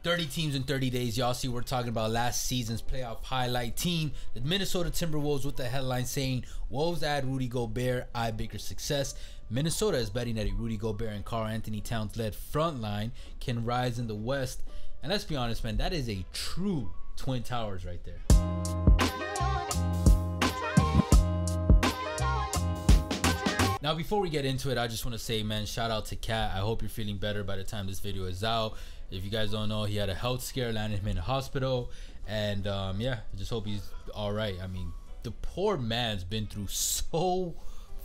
30 teams in 30 days. Y'all see we're talking about last season's playoff highlight team, the Minnesota Timberwolves, with the headline saying, Wolves add Rudy Gobert, eye bigger success. Minnesota is betting that a Rudy Gobert and Karl Anthony Towns-led front line can rise in the West. And let's be honest, man, that is a true Twin Towers right there. Now, before we get into it, I just want to say, man, shout out to Kat. I hope you're feeling better by the time this video is out. If you guys don't know, he had a health scare, landed him in a hospital. And, yeah, I just hope he's all right. I mean, the poor man's been through so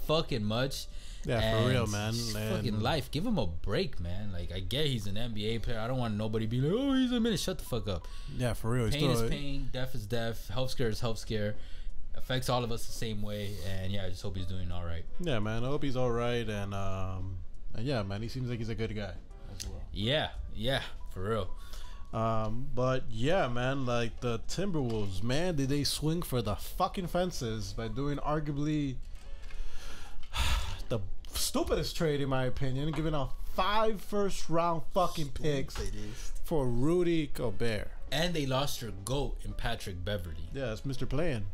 fucking much. Yeah, for real, man. Fucking life. Give him a break, man. Like, I get he's an NBA player. I don't want nobody to be like, oh, he's a minute. Shut the fuck up. Yeah, for real. Pain is pain. Death is death. Health scare is health scare. Affects all of us the same way. And, yeah, I just hope he's doing all right. Yeah, man. I hope he's all right. And yeah, man, he seems like he's a good guy as well. Yeah, for real. But yeah, man, like the Timberwolves, man, did they swing for the fucking fences by doing arguably the stupidest trade, in my opinion, giving out 5 first-round fucking picks for Rudy Gobert. And they lost their GOAT in Patrick Beverley. Yeah, it's Mr. Playing.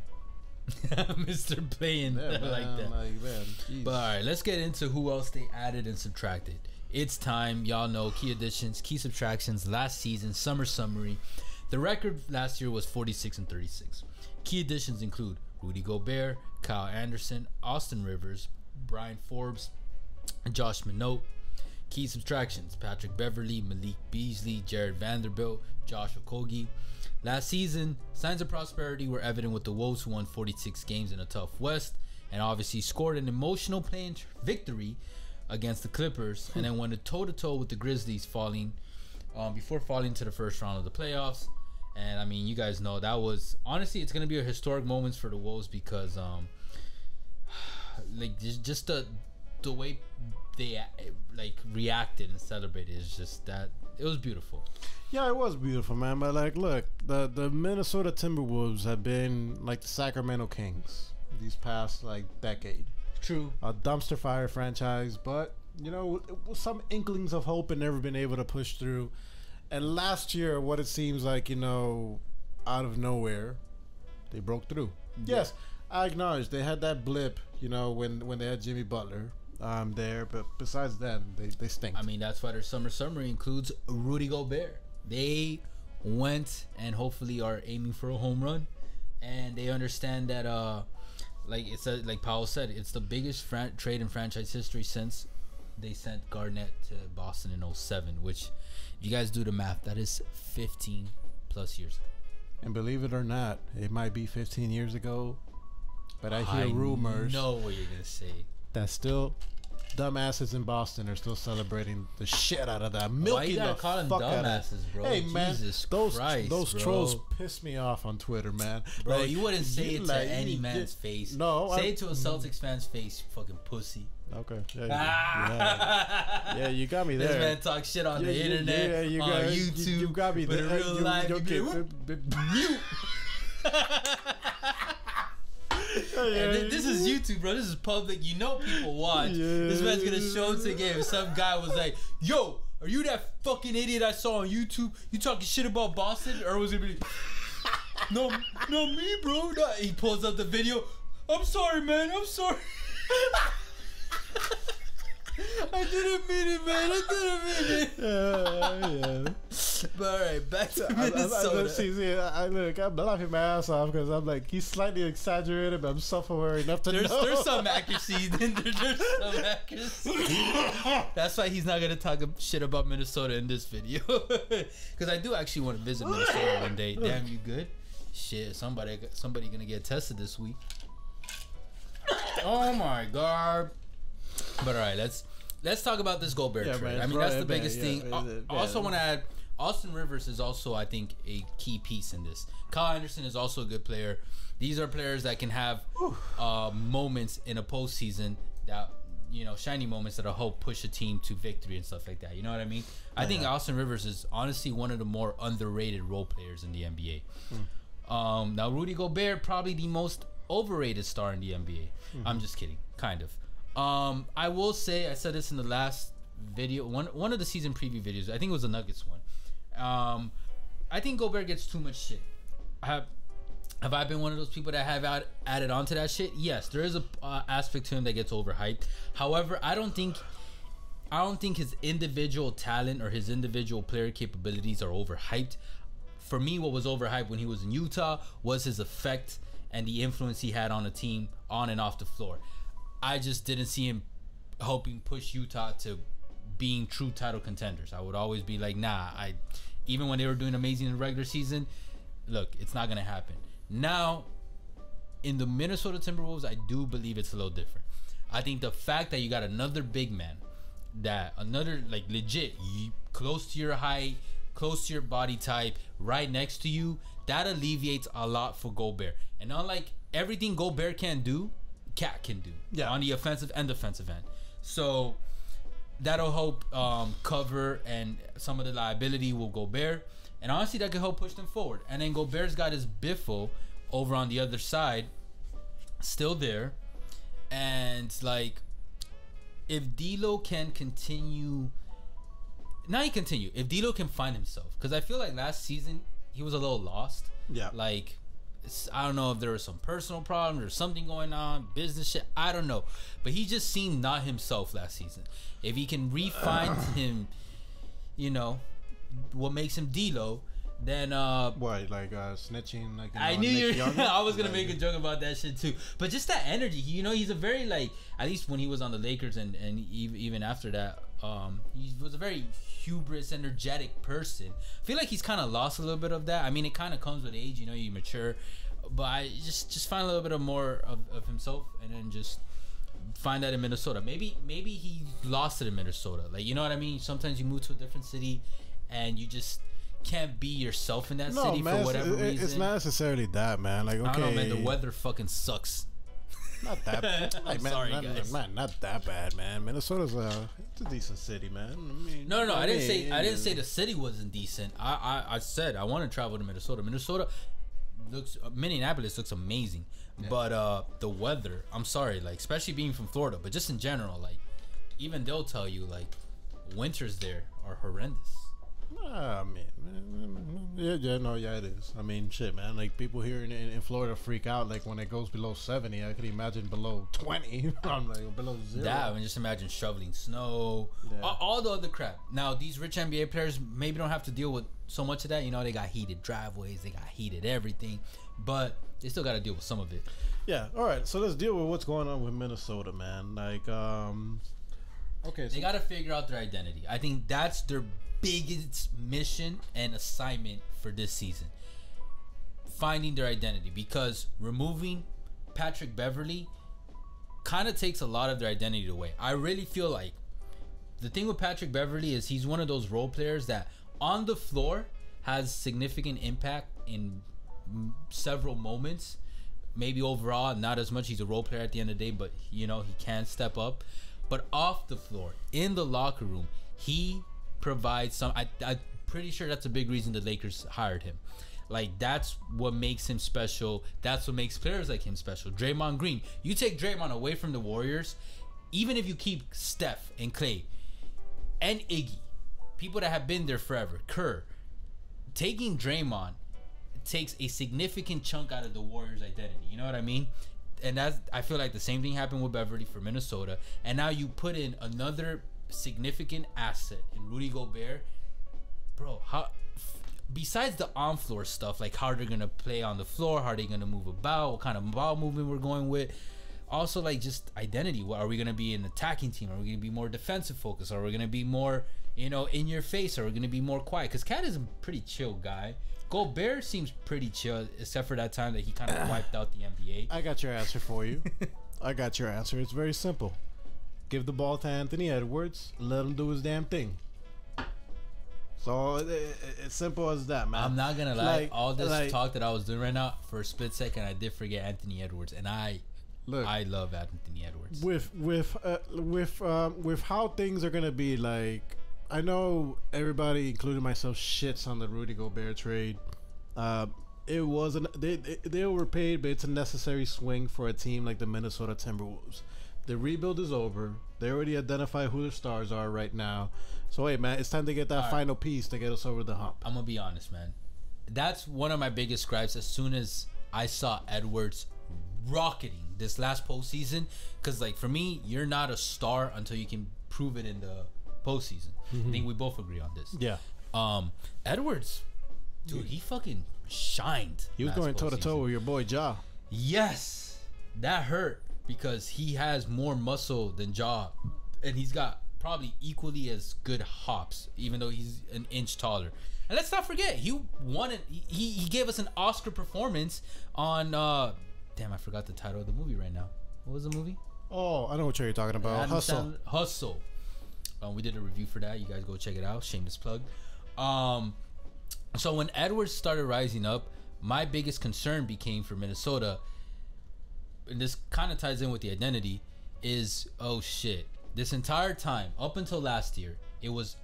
Mr. Playing. Yeah, man, like that. Like, man, but all right, let's get into who else they added and subtracted. It's time. Y'all know key additions, key subtractions, last season, summer summary. The record last year was 46-36. Key additions include Rudy Gobert, Kyle Anderson, Austin Rivers, Brian Forbes, and Josh Minot. Key subtractions: Patrick Beverley, Malik Beasley, Jared Vanderbilt, Josh Okogie. Last season, signs of prosperity were evident with the Wolves, who won 46 games in a tough West, and obviously scored an emotional playing victory against the Clippers, and then went toe-to-toe with the Grizzlies, before falling to the first round of the playoffs. And I mean, you guys know that was honestly, it's gonna be a historic moment for the Wolves because like just the way they like reacted and celebrated is just that it was beautiful. Yeah, it was beautiful, man. But like, look, the Minnesota Timberwolves have been like the Sacramento Kings these past like decade. True. A dumpster fire franchise, but you know, some inklings of hope and never been able to push through. And last year, what it seems like, you know, out of nowhere, they broke through. Yeah. Yes, I acknowledge they had that blip, you know, when they had Jimmy Butler there, but besides that, they stink. I mean, that's why their summer summary includes Rudy Gobert. They went and hopefully are aiming for a home run, and they understand that like like Powell said, it's the biggest trade in franchise history since they sent Garnett to Boston in 2007, which, if you guys do the math, that is 15 plus years ago. And believe it or not, it might be 15 years ago, but I hear rumors. I know what you're gonna say. That still dumbasses in Boston are still celebrating the shit out of that. Why you gotta call them dumbasses, bro? Hey, man, Jesus those Christ, those bro. Trolls piss me off on Twitter, man. Bro, like, you wouldn't say it to any man's face. No, say it to a Celtics fan's face, you fucking pussy. Okay. Yeah, you got me there. This man talks shit on the internet, on YouTube. You got me there. But in real life, mute. And this is YouTube, bro. This is public. You know people watch. This man's gonna show it to game. If some guy was like, "Yo, are you that fucking idiot I saw on YouTube? You talking shit about Boston?" Or was it be, no, me, bro. No. He pulls up the video. I'm sorry, man. I'm sorry. I didn't mean it, man. I didn't mean it. Yeah. But alright, back to Minnesota. I'm laughing my ass off because I'm like, he's slightly exaggerated, but I'm self-aware enough to know. There's some accuracy. There's some accuracy. That's why he's not gonna talk shit about Minnesota in this video. Because I do actually want to visit Minnesota one day. Damn, you good? Shit, somebody gonna get tested this week. Oh my god. But alright, let's talk about this Gobert trade. Man, I mean, that's the biggest thing. Also want to add, Austin Rivers is also, I think, a key piece in this. Kyle Anderson is also a good player. These are players that can have moments in a postseason that, you know, shiny moments that'll help push a team to victory and stuff like that. You know what I mean? I think Austin Rivers is honestly one of the more underrated role players in the NBA. Now, Rudy Gobert, probably the most overrated star in the NBA. I'm just kidding, kind of. I will say, I said this in the last video, one of the season preview videos. I think it was the Nuggets one. I think Gobert gets too much shit. Have I been one of those people that have added on to that shit? Yes, there is a aspect to him that gets overhyped. However, I don't think his individual talent or his individual player capabilities are overhyped. For me, what was overhyped when he was in Utah was his effect and the influence he had on the team on and off the floor. I just didn't see him helping push Utah to being true title contenders. I would always be like, nah, even when they were doing amazing in the regular season, look, it's not going to happen. Now, in the Minnesota Timberwolves, I do believe it's a little different. I think the fact that you got another big man, like legit, close to your height, close to your body type, right next to you, that alleviates a lot for Gobert. And unlike everything Gobert can do, Cat can do on the offensive and defensive end. So that'll help cover and some of the liability will Gobert. And honestly, that could help push them forward. And then Gobert's got his biffle over on the other side, still there. And like, if D'Lo can continue, if D'Lo can find himself, because I feel like last season he was a little lost. Yeah. Like, I don't know if there was some personal problems or something going on, business shit. I don't know, but he just seemed not himself last season. If he can refine him, you know, what makes him D'Lo, then what, like snitching, like, you know, I knew you I was gonna make a joke about that shit too, but just that energy, you know, he's a very, like, at least when he was on the Lakers and even after that, he was a very hubris, energetic person. I feel like he's kind of lost a little bit of that. I mean, it kind of comes with age, you know, you mature, but I just find a little bit of more of himself, and then just find that in Minnesota. Maybe he lost it in Minnesota, like, you know what I mean? Sometimes you move to a different city and you just can't be yourself in that city for whatever reason. It's not necessarily that, man. Like, okay, I don't know, man. The weather fucking sucks. Not that bad. Like, sorry, guys. Not that bad, man. Minnesota's it's a decent city, man. I mean, no. I didn't say the city wasn't decent. I said I want to travel to Minnesota. Minneapolis looks amazing, but the weather. I'm sorry, like, especially being from Florida, but just in general, like, even they'll tell you, like, winters there are horrendous. I mean, yeah, it is. I mean, shit, man. Like, people here in Florida freak out, like, when it goes below 70. I could imagine below 20. I'm like, below 0. Yeah, I mean, just imagine shoveling snow, all the other crap. Now, these rich NBA players maybe don't have to deal with so much of that. You know, they got heated driveways, they got heated everything, but they still got to deal with some of it. Yeah. All right. So let's deal with what's going on with Minnesota, man. Like, okay, so they got to figure out their identity. I think that's their biggest mission and assignment for this season, finding their identity, because removing Patrick Beverley kind of takes a lot of their identity away. I really feel like the thing with Patrick Beverley is he's one of those role players that on the floor has significant impact in several moments, maybe overall not as much. He's a role player at the end of the day, but you know, he can step up. But off the floor, in the locker room, he provides some. I'm pretty sure that's a big reason the Lakers hired him. Like, that's what makes him special. That's what makes players like him special. Draymond Green. You take Draymond away from the Warriors, even if you keep Steph and Clay and Iggy, people that have been there forever, Kerr, taking Draymond takes a significant chunk out of the Warriors' identity. You know what I mean? And that's, I feel like the same thing happened with Beverly for Minnesota. And now you put in another significant asset in Rudy Gobert. Bro, how, besides the on-floor stuff, like how they're going to play on the floor, how they're going to move about, what kind of ball movement we're going with, also, like, just identity. What, are we going to be an attacking team? Are we going to be more defensive focused? Are we going to be more, you know, in your face? Are we going to be more quiet? Because Cat is a pretty chill guy. Gobert seems pretty chill, except for that time that he kind of wiped out the NBA. I got your answer for you. I got your answer. It's very simple. Give the ball to Anthony Edwards. Let him do his damn thing. So it's simple as that, man. I'm not gonna lie. Like, all this talk that I was doing right now, for a split second, I did forget Anthony Edwards, and I love Anthony Edwards. With how things are gonna be, like, I know everybody, including myself, shits on the Rudy Gobert trade. It wasn't, they overpaid, but it's a necessary swing for a team like the Minnesota Timberwolves. The rebuild is over. They already identify who the stars are right now. So, hey, man, it's time to get that final piece to get us over the hump. I'm going to be honest, man. That's one of my biggest gripes as soon as I saw Edwards rocketing this last postseason. Because, like, for me, you're not a star until you can prove it in the postseason. I think we both agree on this. Yeah. Edwards, dude, he fucking shined. He was going toe-to-toe with your boy Ja. Yes. That hurt because he has more muscle than Ja. And he's got probably equally as good hops, even though he's an inch taller. And let's not forget, he won it. He gave us an Oscar performance on damn, I forgot the title of the movie right now. What was the movie? Oh, I know what you're talking about. Hustle. Hustle. We did a review for that. You guys go check it out. Shameless plug. So when Edwards started rising up, my biggest concern became for Minnesota, and this kind of ties in with the identity, is, oh shit, this entire time, up until last year, it was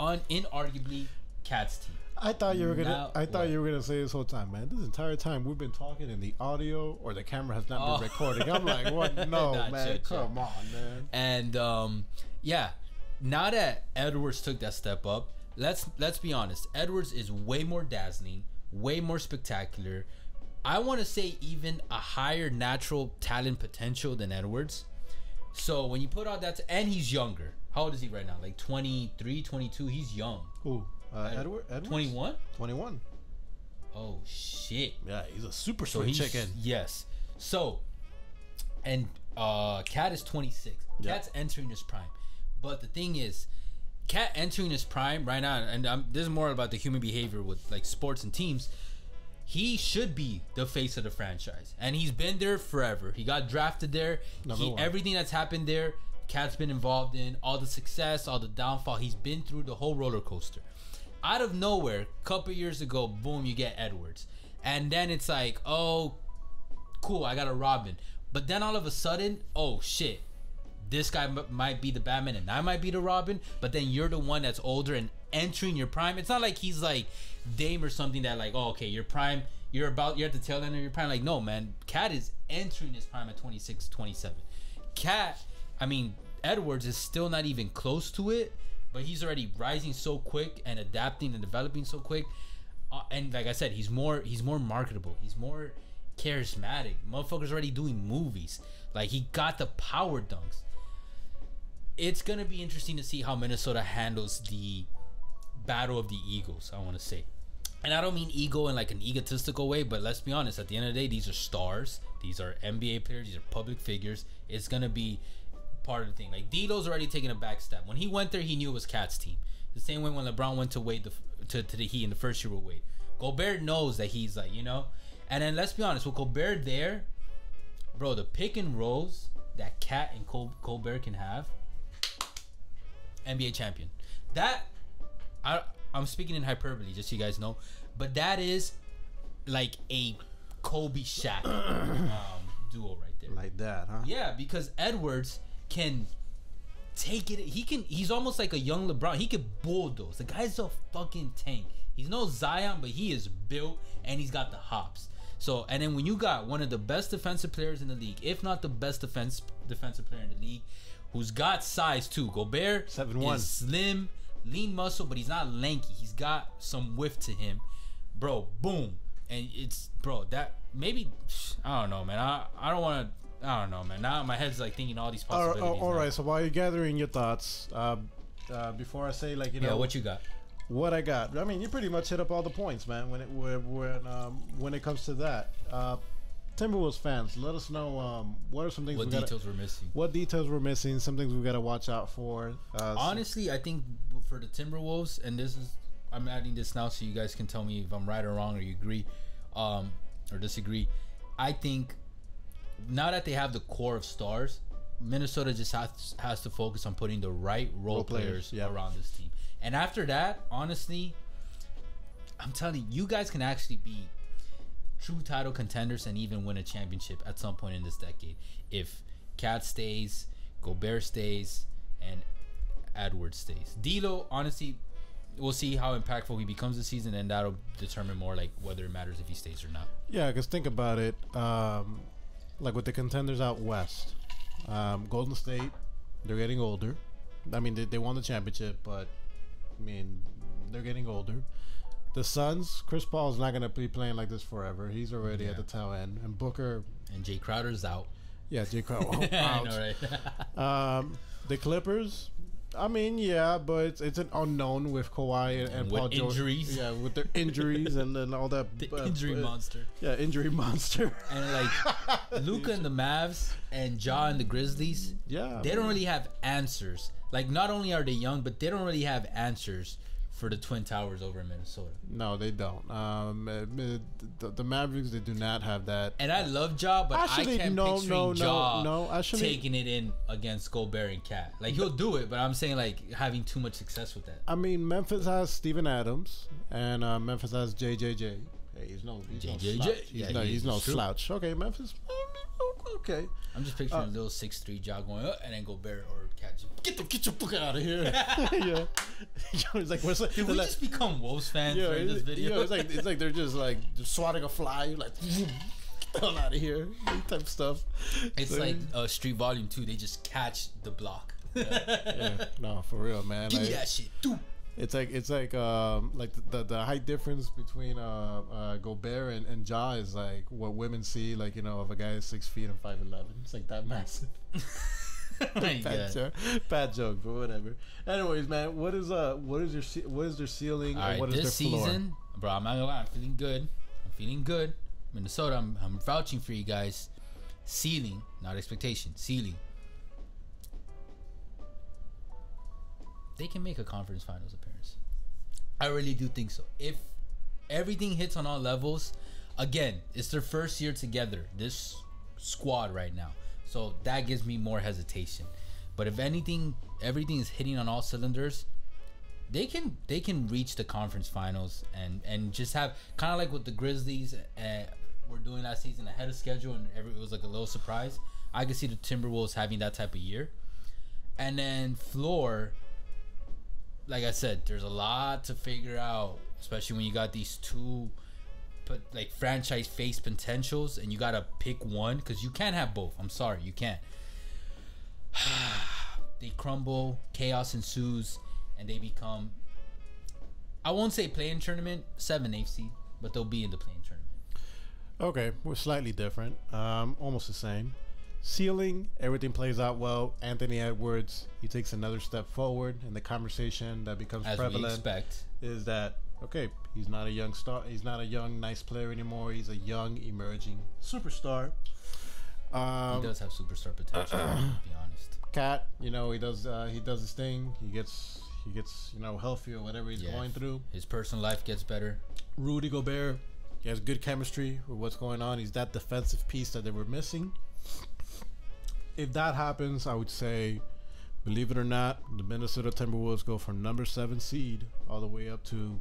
inarguably Cat's team. I thought you were gonna say this whole time, man. This entire time we've been talking and the audio or the camera has not been recording. I'm like, what? No, man, come on, man. And yeah, now that Edwards took that step up, let's be honest. Edwards is way more dazzling, way more spectacular. I want to say even a higher natural talent potential than Edwards. So when you put out that, and he's younger. How old is he right now? Like 23, 22? He's young. Who? Edwards? 21? 21. Oh, shit. Yeah, he's a super sweet chicken. Yes. So, and Cat is 26. Yep. Cat's entering his prime. But the thing is, Cat entering his prime right now, and this is more about the human behavior with like sports and teams. He should be the face of the franchise, and he's been there forever. He got drafted there. Everything that's happened there, Cat's been involved in. All the success, all the downfall. He's been through the whole roller coaster. Out of nowhere, a couple years ago, boom, you get Edwards, and then it's like, oh, cool, I got a Robin. But then all of a sudden, oh shit, this guy might be the Batman and I might be the Robin. But then you're the one that's older and entering your prime. It's not like he's like Dame or something that like, oh, okay, your prime, you're at the tail end of your prime. Like, no, man, Cat is entering his prime at 26, 27. Edwards is still not even close to it, but he's already rising so quick and adapting and developing so quick. And like I said, he's more marketable. He's more charismatic. Motherfuckers already doing movies. Like, he got the power dunks. It's gonna be interesting to see how Minnesota handles the battle of the egos, I want to say. And I don't mean ego in like an egotistical way, but let's be honest, at the end of the day, these are stars, these are NBA players, these are public figures. It's gonna be part of the thing. Like, D'Lo's already taken a back step. When he went there, he knew it was Cat's team. The same way when LeBron went to Wade to the Heat in the first year with Wade. Gobert knows that he's like, you know. And then let's be honest, with Gobert there, bro, the pick and rolls that Cat and Gobert can have, NBA champion. That I'm speaking in hyperbole, just so you guys know, but that is like a Kobe Shaq duo right there. Like that, huh? Yeah, because Edwards can take it. He's almost like a young LeBron. He could bulldoze. The guy's a fucking tank. He's no Zion, but he is built and he's got the hops. So, and then when you got one of the best defensive players in the league, if not the best defensive player in the league, who's got size too. Gobert 7'1", is slim, lean muscle, but he's not lanky. He's got some whiff to him, bro. Boom, and it's that maybe I don't know, man. I don't want to. I don't know, man. Now my head's like thinking all these possibilities. All right. So while you're gathering your thoughts, before I say like what you got. What I got. I mean, you pretty much hit up all the points, man. When it comes to that, Timberwolves fans, let us know what are some things. What details we're missing? What details we're missing? Some things we got to watch out for. Honestly, I think for the Timberwolves, and I'm adding this now so you guys can tell me if I'm right or wrong, or you agree, or disagree. I think now that they have the core of stars, Minnesota just has to focus on putting the right role players around this team. And after that, honestly, I'm telling you guys can actually be true title contenders and even win a championship at some point in this decade. If Cat stays, Gobert stays, and Edwards stays. D'Lo, honestly, we'll see how impactful he becomes this season, and that'll determine more like whether it matters if he stays or not. Yeah, because think about it. Like with the contenders out west, Golden State, they're getting older. I mean, they won the championship, but I mean, they're getting older. The Suns, Chris Paul's not going to be playing like this forever. He's already at the tail end. And Booker. And Jay Crowder's out. Yeah, Jay Crowder out. I know, right? The Clippers, I mean, yeah, but it's an unknown with Kawhi and Paul George. Injuries. Yeah, with their injuries and then all that. The injury monster. Yeah, injury monster. And like Luka and the Mavs and Ja and the Grizzlies. Yeah. They don't really have answers. Like, not only are they young, but they don't really have answers for the Twin Towers over in Minnesota. No, they don't. The Mavericks, they do not have that. And I love Ja, but Actually, I can't picture Ja actually, taking it in against Gobert and Cat. Like, he'll do it, but I'm saying, like, having too much success with that. I mean, Memphis has Steven Adams, and Memphis has JJJ. Hey, he's no slouch. He's no slouch. Okay, Memphis. Okay. I'm just picturing a little 6'3" Ja going up, and then Gobert or Cat just get your fuck out of here. Yeah. It's like, what's did we like, just become Wolves fans during this video? Yeah, it's like they're just like swatting a fly. Like, get the hell out of here. Type stuff. It's like Street Volume 2. They just catch the block. Yeah. No, for real, man. Give me that shit, dude. It's like the height difference between Gobert and Ja is like what women see, like, you know, if a guy is 6 feet and 5'11". It's like that massive. Bad joke, but whatever. Anyways, man, what is their ceiling and what is this their floor? season, bro? I'm not gonna lie, I'm feeling good. Minnesota, I'm vouching for you guys. Ceiling, not expectation. Ceiling. They can make a conference finals appearance. I really do think so. If everything hits on all levels, again, it's their first year together, this squad right now. So that gives me more hesitation. But if everything is hitting on all cylinders, they can reach the conference finals and just have kind of like what the Grizzlies were doing last season ahead of schedule, and it was like a little surprise. I could see the Timberwolves having that type of year. And then floor, like I said, there's a lot to figure out, especially when you got these two, but like franchise face potentials, and you gotta pick one because you can't have both. I'm sorry, you can't. They crumble, chaos ensues, and they become, I won't say play-in tournament, 7-8 seed, but they'll be in the play-in tournament. Okay, we're slightly different, almost the same. Ceiling, everything plays out well. Anthony Edwards, he takes another step forward, and the conversation that becomes as prevalent we expect is that, okay, he's not a young star, he's not a young nice player anymore. He's a young emerging superstar. He does have superstar potential, to be honest. Cat, you know, he does his thing. He gets you know, healthy or whatever he's going through. His personal life gets better. Rudy Gobert, he has good chemistry with what's going on. He's that defensive piece that they were missing. If that happens, I would say, believe it or not, the Minnesota Timberwolves go from number 7 seed all the way up to,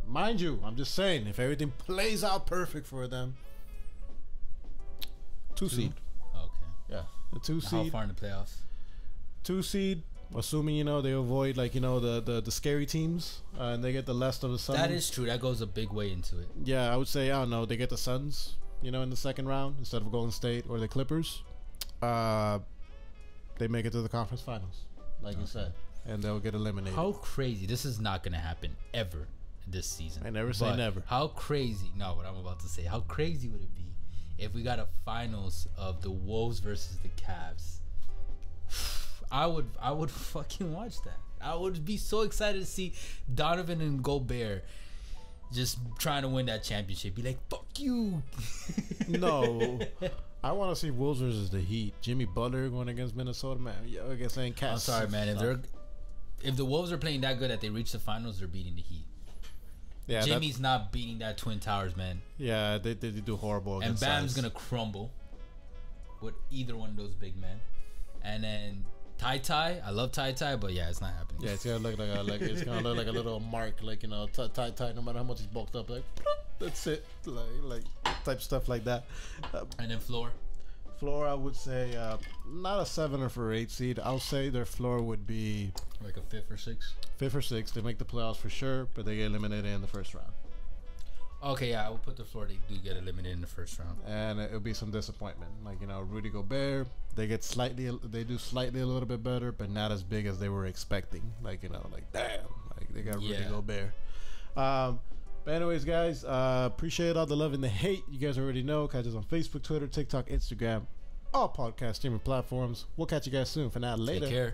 mind you, I'm just saying, if everything plays out perfect for them, 2 seed. Okay. Yeah, the 2 seed. How far in the playoffs? 2 seed, assuming, you know, they avoid, like, you know, the scary teams, and they get the less of the Suns. That is true. That goes a big way into it. Yeah, I would say, I don't know, they get the Suns, you know, in the second round instead of Golden State or the Clippers. They make it to the conference finals, like you said, and they'll get eliminated. How crazy! This is not gonna happen ever this season. I never say never. How crazy? No, what I'm about to say. How crazy would it be if we got a finals of the Wolves versus the Cavs? I would fucking watch that. I would be so excited to see Donovan and Gobert just trying to win that championship. Be like, fuck you. No. I want to see Wolves versus the Heat. Jimmy Butler going against Minnesota, man. Yo, against saying Cats. I'm sorry, man. If the Wolves are playing that good that they reach the finals, they're beating the Heat. Yeah, Jimmy's not beating that Twin Towers, man. Yeah, they do horrible. And Bam's gonna crumble with either one of those big men. And then Ty, I love Ty, but yeah, it's not happening. Yeah, it's gonna look like it's gonna look like a little mark, like, you know, Ty. No matter how much he's bulked up, like that's it, like type stuff like that. And then floor, I would say not a 7 or 8 seed. I'll say their floor would be like a 5th or 6th. 5th or 6th. They make the playoffs for sure, but they get eliminated in the first round. Okay, yeah, I will put the floor. They do get eliminated in the first round, and it'll be some disappointment. Like, you know, Rudy Gobert, they do slightly a little bit better, but not as big as they were expecting. Like, you know, like damn, like they got Rudy Gobert. But anyways, guys, appreciate all the love and the hate. You guys already know. Catch us on Facebook, Twitter, TikTok, Instagram, all podcast streaming platforms. We'll catch you guys soon. For now, later. Take care.